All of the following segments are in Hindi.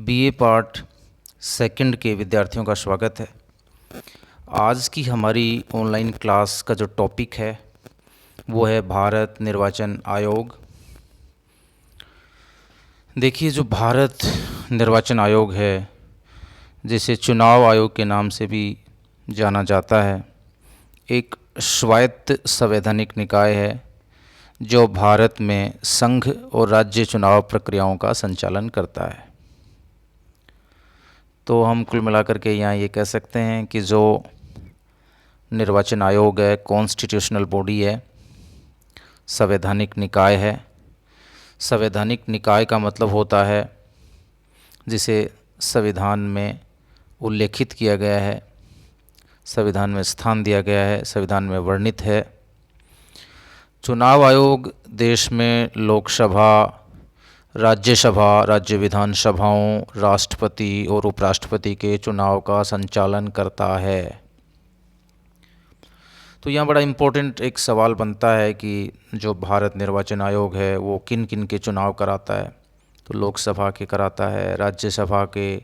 बीए पार्ट सेकंड के विद्यार्थियों का स्वागत है। आज की हमारी ऑनलाइन क्लास का जो टॉपिक है वो है भारत निर्वाचन आयोग। देखिए, जो भारत निर्वाचन आयोग है, जिसे चुनाव आयोग के नाम से भी जाना जाता है, एक स्वायत्त संवैधानिक निकाय है जो भारत में संघ और राज्य चुनाव प्रक्रियाओं का संचालन करता है। तो हम कुल मिलाकर के यहाँ ये कह सकते हैं कि जो निर्वाचन आयोग है, कॉन्स्टिट्यूशनल बॉडी है, संवैधानिक निकाय है। संवैधानिक निकाय का मतलब होता है जिसे संविधान में उल्लेखित किया गया है, संविधान में स्थान दिया गया है, संविधान में वर्णित है। चुनाव आयोग देश में लोकसभा, राज्यसभा, राज्य विधानसभाओं, राष्ट्रपति और उपराष्ट्रपति के चुनाव का संचालन करता है। तो यहाँ बड़ा इम्पोर्टेंट एक सवाल बनता है कि जो भारत निर्वाचन आयोग है वो किन किन के चुनाव कराता है। तो लोकसभा के कराता है, राज्यसभा के,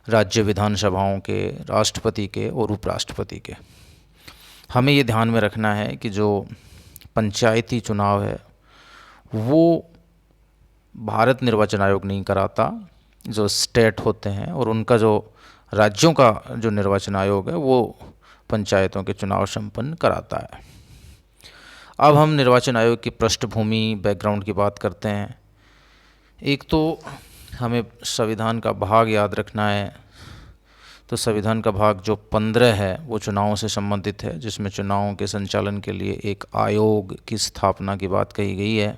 राज्य विधानसभाओं के, राष्ट्रपति के और उपराष्ट्रपति के। हमें ये ध्यान में रखना है कि जो पंचायती चुनाव है वो भारत निर्वाचन आयोग नहीं कराता, जो स्टेट होते हैं, और उनका जो राज्यों का जो निर्वाचन आयोग है वो पंचायतों के चुनाव संपन्न कराता है। अब हम निर्वाचन आयोग की पृष्ठभूमि, बैकग्राउंड की बात करते हैं। एक तो हमें संविधान का भाग याद रखना है। तो संविधान का भाग जो 15 है वो चुनावों से संबंधित है, जिसमें चुनावों के संचालन के लिए एक आयोग की स्थापना की बात कही गई है।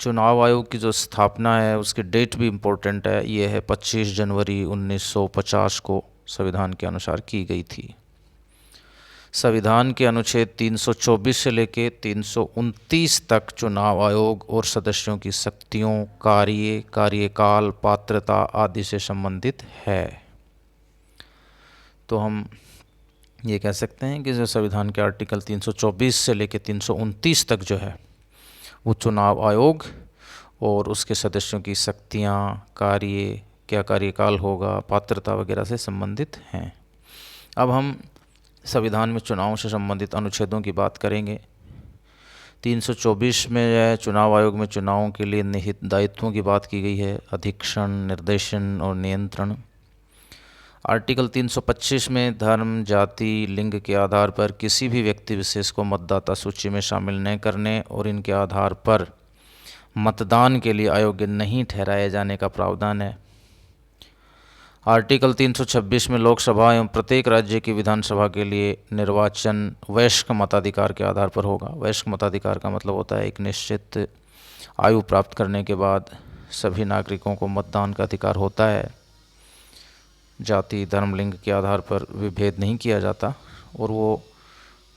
चुनाव आयोग की जो स्थापना है उसकी डेट भी इम्पोर्टेंट है। ये है 25 जनवरी 1950 को संविधान के अनुसार की गई थी। संविधान के अनुच्छेद 324 से लेकर 329 तक चुनाव आयोग और सदस्यों की शक्तियों, कार्य, कार्यकाल, पात्रता आदि से संबंधित है। तो हम ये कह सकते हैं कि जो संविधान के आर्टिकल 324 से लेकर 329 तक जो है वो चुनाव आयोग और उसके सदस्यों की शक्तियाँ, कार्य, क्या कार्यकाल होगा, पात्रता वगैरह से संबंधित हैं। अब हम संविधान में चुनावों से संबंधित अनुच्छेदों की बात करेंगे। 324 में है चुनाव आयोग में चुनावों के लिए निहित दायित्वों की बात की गई है, अधीक्षण, निर्देशन और नियंत्रण। आर्टिकल 325 में धर्म, जाति, लिंग के आधार पर किसी भी व्यक्ति विशेष को मतदाता सूची में शामिल न करने और इनके आधार पर मतदान के लिए अयोग्य नहीं ठहराए जाने का प्रावधान है। आर्टिकल 326 में लोकसभा एवं प्रत्येक राज्य की विधानसभा के लिए निर्वाचन वयस्क मताधिकार के आधार पर होगा। वयस्क मताधिकार का मतलब होता है एक निश्चित आयु प्राप्त करने के बाद सभी नागरिकों को मतदान का अधिकार होता है। जाति, धर्म, लिंग के आधार पर विभेद नहीं किया जाता और वो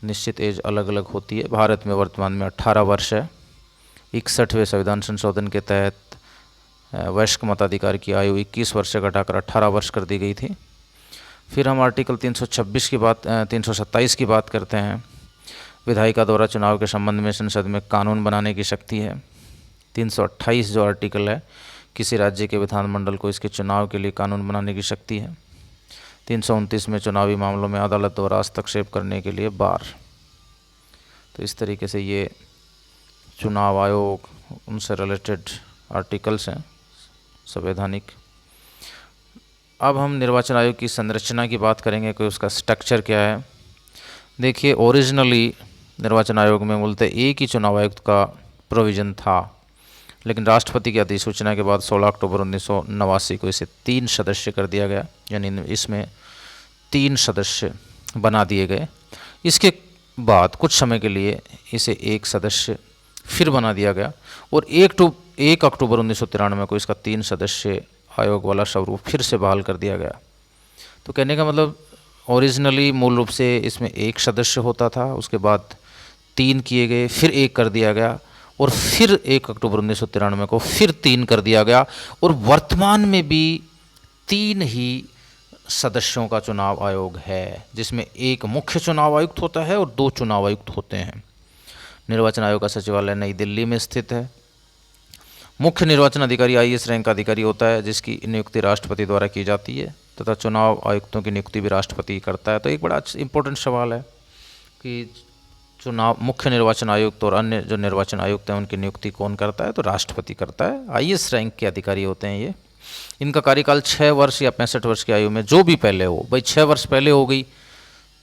निश्चित एज अलग अलग होती है। भारत में वर्तमान में 18 वर्ष है। 61वें संविधान संशोधन के तहत वयस्क मताधिकार की आयु 21 वर्ष से घटाकर 18 वर्ष कर दी गई थी। फिर हम आर्टिकल 327 की बात करते हैं। विधायिका द्वारा चुनाव के संबंध में संसद में कानून बनाने की शक्ति है। 328 जो आर्टिकल है, किसी राज्य के विधानमंडल को इसके चुनाव के लिए कानून बनाने की शक्ति है। 329 में चुनावी मामलों में अदालत द्वारा हस्तक्षेप करने के लिए बार। तो इस तरीके से ये चुनाव आयोग, उनसे रिलेटेड आर्टिकल्स हैं संवैधानिक। अब हम निर्वाचन आयोग की संरचना की बात करेंगे कि उसका स्ट्रक्चर क्या है। देखिए, ओरिजिनली निर्वाचन आयोग में मूलतः एक ही चुनाव आयुक्त का प्रोविज़न था, लेकिन राष्ट्रपति की अधिसूचना के बाद 16 अक्टूबर 1989 को इसे 3 सदस्य कर दिया गया, यानी इसमें 3 सदस्य बना दिए गए। इसके बाद कुछ समय के लिए इसे 1 सदस्य फिर बना दिया गया और 1 अक्टूबर 1993 को इसका 3 सदस्य आयोग वाला स्वरूप फिर से बहाल कर दिया गया। तो कहने का मतलब ओरिजिनली मूल रूप से इसमें 1 सदस्य होता था, उसके बाद 3 किए गए, फिर 1 कर दिया गया और फिर 1 अक्टूबर 1993 को फिर 3 कर दिया गया और वर्तमान में भी 3 ही सदस्यों का चुनाव आयोग है, जिसमें 1 मुख्य चुनाव आयुक्त होता है और 2 चुनाव आयुक्त होते हैं। निर्वाचन आयोग का सचिवालय नई दिल्ली में स्थित है। मुख्य निर्वाचन अधिकारी IAS रैंक का अधिकारी होता है जिसकी नियुक्ति राष्ट्रपति द्वारा की जाती है तथा चुनाव आयुक्तों की नियुक्ति भी राष्ट्रपति करता है। तो एक बड़ा इंपॉर्टेंट सवाल है कि चुनाव मुख्य निर्वाचन आयुक्त और अन्य जो निर्वाचन आयुक्त हैं उनकी नियुक्ति कौन करता है, तो राष्ट्रपति करता है। IAS रैंक के अधिकारी होते हैं ये। इनका कार्यकाल 6 वर्ष या 65 वर्ष की आयु में जो भी पहले हो, भाई 6 वर्ष पहले हो गई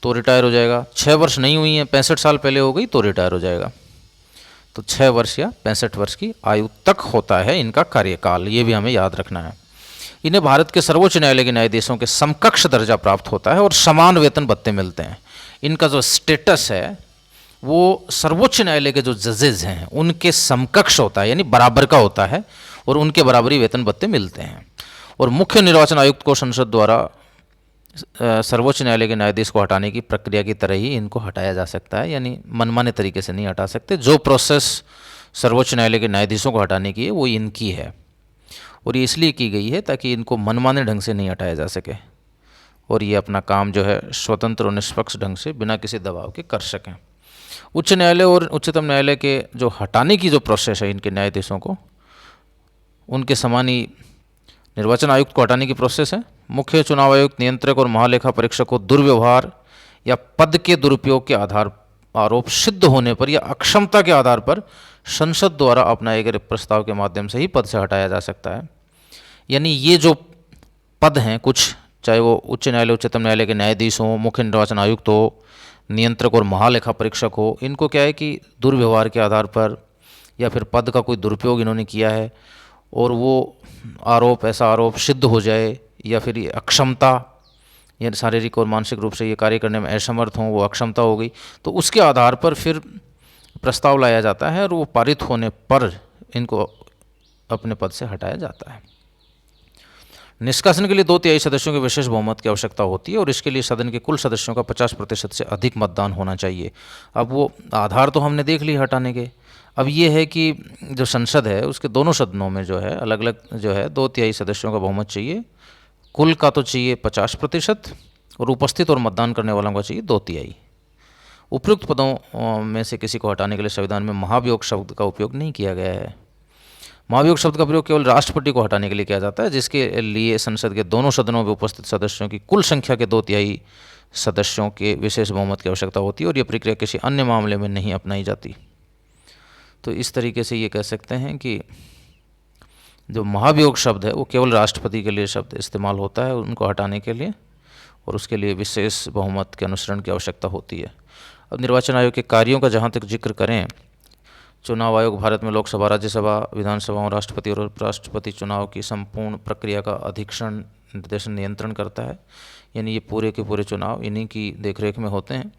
तो रिटायर हो जाएगा, 6 वर्ष नहीं हुई है 65 साल पहले हो गई तो रिटायर हो जाएगा। तो 6 वर्ष या 65 वर्ष की आयु तक होता है इनका कार्यकाल, ये भी हमें याद रखना है। इन्हें भारत के सर्वोच्च न्यायालय के न्यायाधीशों के समकक्ष दर्जा प्राप्त होता है और समान वेतन भत्ते मिलते हैं। इनका जो स्टेटस है वो सर्वोच्च न्यायालय के जो जजेज हैं उनके समकक्ष होता है, यानी बराबर का होता है और उनके बराबरी वेतन भत्ते मिलते हैं। और मुख्य निर्वाचन आयुक्त को संसद द्वारा सर्वोच्च न्यायालय के न्यायाधीश को हटाने की प्रक्रिया की तरह ही इनको हटाया जा सकता है, यानी मनमाने तरीके से नहीं हटा सकते। जो प्रोसेस सर्वोच्च न्यायालय के न्यायाधीशों को हटाने की है वो इनकी है और ये इसलिए की गई है ताकि इनको मनमाने ढंग से नहीं हटाया जा सके और ये अपना काम जो है स्वतंत्र और निष्पक्ष ढंग से बिना किसी दबाव के कर सकें। उच्च न्यायालय और उच्चतम न्यायालय के जो हटाने की जो प्रोसेस है इनके न्यायाधीशों को, उनके समान ही निर्वाचन आयुक्त को हटाने की प्रोसेस है। मुख्य चुनाव आयुक्त, नियंत्रक और महालेखा परीक्षक को दुर्व्यवहार या पद के दुरुपयोग के आरोप सिद्ध होने पर या अक्षमता के आधार पर संसद द्वारा अपनाए गए प्रस्ताव के माध्यम से ही पद से हटाया जा सकता है। यानी ये जो पद हैं कुछ, चाहे वो उच्च न्यायालय उच्चतम न्यायालय के न्यायाधीश हो, मुख्य निर्वाचन आयुक्त हो, नियंत्रक और महालेखा परीक्षक हो, इनको क्या है कि दुर्व्यवहार के आधार पर या फिर पद का कोई दुरुपयोग इन्होंने किया है और वो ऐसा आरोप सिद्ध हो जाए या फिर ये अक्षमता या शारीरिक और मानसिक रूप से ये कार्य करने में असमर्थ हों, वो अक्षमता हो गई, तो उसके आधार पर फिर प्रस्ताव लाया जाता है और वो पारित होने पर इनको अपने पद से हटाया जाता है। निष्कासन के लिए 2/3 सदस्यों के विशेष बहुमत की आवश्यकता होती है और इसके लिए सदन के कुल सदस्यों का 50% से अधिक मतदान होना चाहिए। अब वो आधार तो हमने देख ली हटाने के, अब ये है कि जो संसद है उसके दोनों सदनों में जो है अलग अलग जो है 2/3 सदस्यों का बहुमत चाहिए, कुल का तो चाहिए 50% और उपस्थित और मतदान करने वालों का चाहिए 2/3। उपयुक्त पदों में से किसी को हटाने के लिए संविधान में महाभियोग शब्द का उपयोग नहीं किया गया है। महाभियोग शब्द का प्रयोग केवल राष्ट्रपति को हटाने के लिए किया जाता है, जिसके लिए संसद के दोनों सदनों में उपस्थित सदस्यों की कुल संख्या के 2/3 सदस्यों के विशेष बहुमत की आवश्यकता होती है और यह प्रक्रिया किसी अन्य मामले में नहीं अपनाई जाती। तो इस तरीके से ये कह सकते हैं कि जो महाभियोग शब्द है वो केवल राष्ट्रपति के लिए शब्द इस्तेमाल होता है उनको हटाने के लिए, और उसके लिए विशेष बहुमत के अनुसरण की आवश्यकता होती है। अब निर्वाचन आयोग के कार्यों का जहाँ तक जिक्र करें, चुनाव आयोग भारत में लोकसभा, राज्यसभा, विधानसभाओं, राष्ट्रपति और उपराष्ट्रपति चुनाव की संपूर्ण प्रक्रिया का अधीक्षण, निर्देशन, नियंत्रण करता है। यानी ये पूरे के पूरे चुनाव इन्हीं की देखरेख में होते हैं।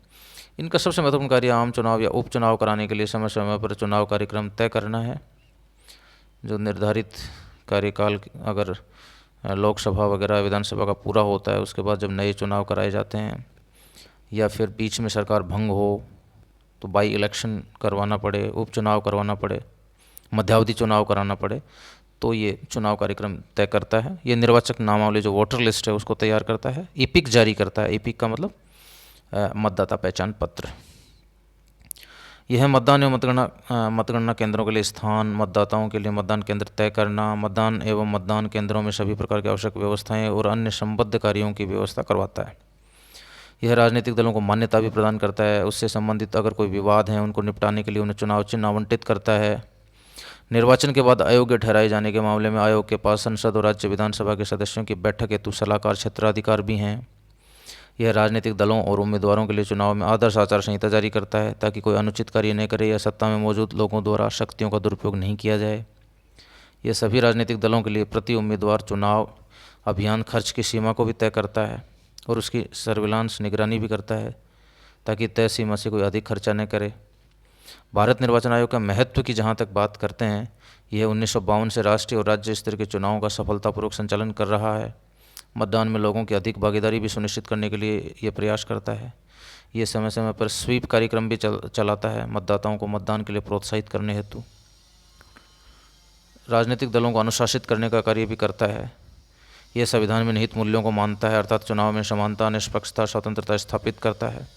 इनका सबसे महत्वपूर्ण कार्य आम चुनाव या उपचुनाव कराने के लिए समय समय पर चुनाव कार्यक्रम तय करना है। जो निर्धारित कार्यकाल अगर लोकसभा वगैरह विधानसभा का पूरा होता है, उसके बाद जब नए चुनाव कराए जाते हैं या फिर बीच में सरकार भंग हो तो बाई इलेक्शन करवाना पड़े, उपचुनाव करवाना पड़े, मध्यावधि चुनाव कराना पड़े, तो ये चुनाव कार्यक्रम तय करता है। ये निर्वाचक नामावली जो वोटर लिस्ट है उसको तैयार करता है, ईपिक जारी करता है। ईपिक का मतलब मतदाता पहचान पत्र। यह मतदान एवं मतगणना केंद्रों के लिए स्थान, मतदाताओं के लिए मतदान केंद्र तय करना, मतदान एवं मतदान केंद्रों में सभी प्रकार की आवश्यक व्यवस्थाएं और अन्य संबद्ध कार्यों की व्यवस्था करवाता है। यह राजनीतिक दलों को मान्यता भी प्रदान करता है। उससे संबंधित अगर कोई विवाद हैं उनको निपटाने के लिए उन्हें चुनाव चिन्ह आवंटित करता है। निर्वाचन के बाद अयोग्य ठहराए जाने के मामले में आयोग के पास संसद और राज्य विधानसभा के सदस्यों की बैठक हेतु सलाहकार क्षेत्राधिकार भी हैं। यह राजनीतिक दलों और उम्मीदवारों के लिए चुनाव में आदर्श आचार संहिता जारी करता है ताकि कोई अनुचित कार्य न करे या सत्ता में मौजूद लोगों द्वारा शक्तियों का दुरुपयोग नहीं किया जाए। यह सभी राजनीतिक दलों के लिए प्रति उम्मीदवार चुनाव अभियान खर्च की सीमा को भी तय करता है और उसकी सर्विलांस निगरानी भी करता है ताकि तय सीमा से कोई अधिक खर्चा न करे। भारत निर्वाचन आयोग का महत्व की जहाँ तक बात करते हैं, यह 1952 से राष्ट्रीय और राज्य स्तर के चुनावों का सफलतापूर्वक संचालन कर रहा है। मतदान में लोगों की अधिक भागीदारी भी सुनिश्चित करने के लिए यह प्रयास करता है। ये समय समय पर स्वीप कार्यक्रम भी चलाता है मतदाताओं को मतदान के लिए प्रोत्साहित करने हेतु। राजनीतिक दलों को अनुशासित करने का कार्य भी करता है। यह संविधान में निहित मूल्यों को मानता है, अर्थात चुनाव में समानता, निष्पक्षता, स्वतंत्रता स्थापित करता है।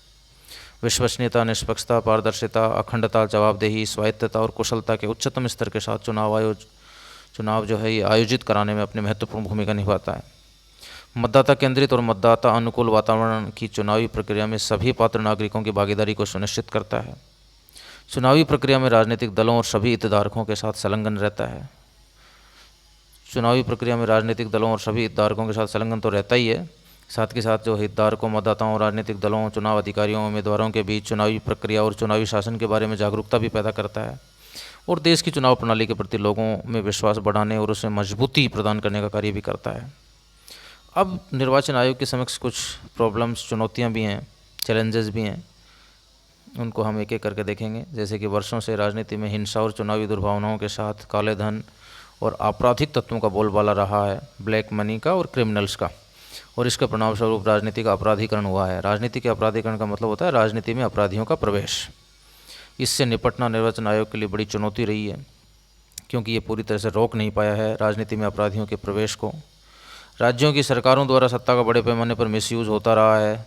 विश्वसनीयता, निष्पक्षता, पारदर्शिता, अखंडता, जवाबदेही, स्वायत्तता और कुशलता के उच्चतम स्तर के साथ चुनाव जो है ये आयोजित कराने में अपनी महत्वपूर्ण भूमिका निभाता है। मतदाता केंद्रित और मतदाता अनुकूल वातावरण की चुनावी प्रक्रिया में सभी पात्र नागरिकों की भागीदारी को सुनिश्चित करता है। चुनावी प्रक्रिया में राजनीतिक दलों और सभी हितधारकों के साथ संलग्न रहता है। चुनावी प्रक्रिया में राजनीतिक दलों और सभी हितधारकों के साथ संलग्न तो रहता ही है, साथ के साथ जो हितधारकों, मतदाताओं, राजनीतिक दलों, चुनाव अधिकारियों, उम्मीदवारों के बीच चुनावी प्रक्रिया और चुनावी शासन के बारे में जागरूकता भी पैदा करता है और देश की चुनाव प्रणाली के प्रति लोगों में विश्वास बढ़ाने और उसे मजबूती प्रदान करने का कार्य भी करता है। अब निर्वाचन आयोग के समक्ष कुछ प्रॉब्लम्स, चुनौतियाँ भी हैं, चैलेंजेस भी हैं, उनको हम एक एक करके देखेंगे। जैसे कि वर्षों से राजनीति में हिंसा और चुनावी दुर्भावनाओं के साथ काले धन और आपराधिक तत्वों का बोलबाला रहा है, ब्लैक मनी का और क्रिमिनल्स का, और इसके परिणाम स्वरूप राजनीति का अपराधीकरण हुआ है। राजनीति के अपराधीकरण का मतलब होता है राजनीति में अपराधियों का प्रवेश। इससे निपटना निर्वाचन आयोग के लिए बड़ी चुनौती रही है, क्योंकि ये पूरी तरह से रोक नहीं पाया है राजनीति में अपराधियों के प्रवेश को। राज्यों की सरकारों द्वारा सत्ता का बड़े पैमाने पर मिसयूज़ होता रहा है,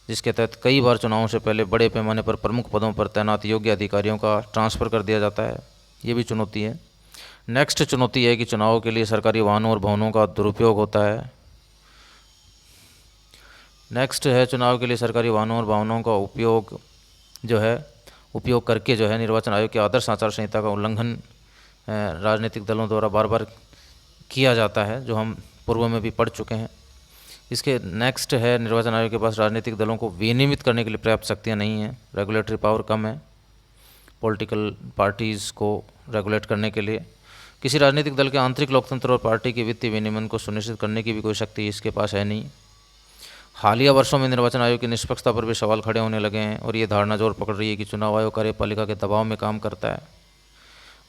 जिसके तहत कई बार चुनावों से पहले बड़े पैमाने पर प्रमुख पदों पर तैनात योग्य अधिकारियों का ट्रांसफ़र कर दिया जाता है। ये भी चुनौती है। नेक्स्ट चुनौती है कि चुनाव के लिए सरकारी वाहनों और भवनों का दुरुपयोग होता है। नेक्स्ट है चुनाव के लिए सरकारी वाहनों और भवनों का उपयोग करके निर्वाचन आयोग के आदर्श आचार संहिता का उल्लंघन राजनीतिक दलों द्वारा बार बार किया जाता है, जो हम पूर्व में भी पढ़ चुके हैं। इसके नेक्स्ट है निर्वाचन आयोग के पास राजनीतिक दलों को विनियमित करने के लिए पर्याप्त शक्तियाँ नहीं हैं, रेगुलेटरी पावर कम है पॉलिटिकल पार्टीज़ को रेगुलेट करने के लिए। किसी राजनीतिक दल के आंतरिक लोकतंत्र और पार्टी के वित्तीय विनियमन को सुनिश्चित करने की भी कोई शक्ति इसके पास है नहीं। हालिया वर्षों में निर्वाचन आयोग की निष्पक्षता पर भी सवाल खड़े होने लगे हैं और ये धारणा जोर पकड़ रही है कि चुनाव आयोग कार्यपालिका के दबाव में काम करता है।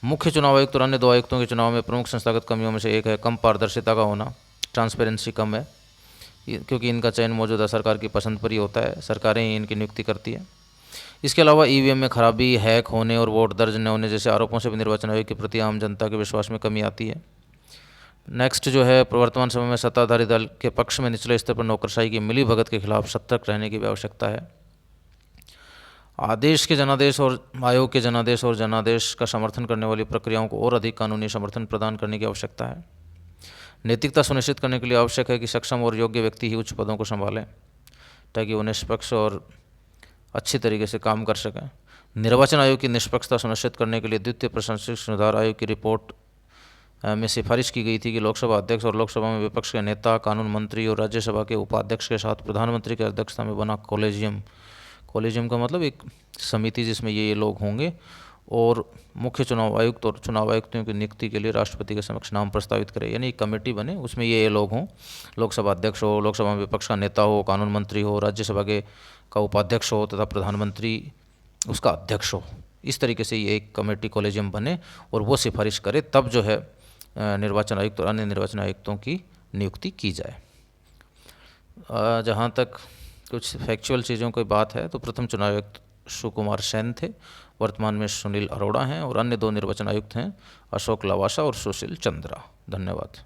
मुख्य चुनाव आयुक्त और अन्य दो आयुक्तों के चुनाव में प्रमुख संस्थागत कमियों में से एक है कम पारदर्शिता का होना, ट्रांसपेरेंसी कम है, क्योंकि इनका चयन मौजूदा सरकार की पसंद पर ही होता है, सरकारें ही इनकी नियुक्ति करती है। इसके अलावा ईवीएम में खराबी, हैक होने और वोट दर्ज न होने जैसे आरोपों से भी निर्वाचन आयोग के प्रति आम जनता के विश्वास में कमी आती है। नेक्स्ट वर्तमान समय में सत्ताधारी दल के पक्ष में निचले स्तर पर नौकरशाही की मिली भगत के खिलाफ सतर्क रहने की भी आवश्यकता है। आदेश के जनादेश और आयोग के जनादेश और जनादेश का समर्थन करने वाली प्रक्रियाओं को और अधिक कानूनी समर्थन प्रदान करने की आवश्यकता है। नैतिकता सुनिश्चित करने के लिए आवश्यक है कि सक्षम और योग्य व्यक्ति ही उच्च पदों को संभालें, ताकि वो निष्पक्ष और अच्छी तरीके से काम कर सकें। निर्वाचन आयोग की निष्पक्षता सुनिश्चित करने के लिए द्वितीय प्रशासनिक सुधार आयोग की रिपोर्ट में सिफारिश की गई थी कि लोकसभा अध्यक्ष और लोकसभा में विपक्ष के नेता, कानून मंत्री और राज्यसभा के उपाध्यक्ष के साथ प्रधानमंत्री की अध्यक्षता में बना कॉलेजियम का मतलब एक समिति जिसमें ये लोग होंगे, और मुख्य चुनाव आयुक्त और चुनाव आयुक्तों की नियुक्ति के लिए राष्ट्रपति के समक्ष नाम प्रस्तावित करे। यानी एक कमेटी बने, उसमें ये लोग हों, लोकसभा अध्यक्ष हो, लोकसभा में विपक्ष का नेता हो, कानून मंत्री हो, राज्यसभा का उपाध्यक्ष हो तथा प्रधानमंत्री उसका अध्यक्ष हो। इस तरीके से ये एक कमेटी कॉलेजियम बने और वो सिफारिश करे, तब निर्वाचन आयुक्त और अन्य निर्वाचन आयुक्तों की नियुक्ति की जाए। जहाँ तक कुछ फैक्चुअल चीज़ों की बात है तो प्रथम चुनाव आयुक्त सुकुमार सेन थे, वर्तमान में सुनील अरोड़ा हैं, और अन्य दो निर्वाचन आयुक्त हैं अशोक लवासा और सुशील चंद्रा। धन्यवाद।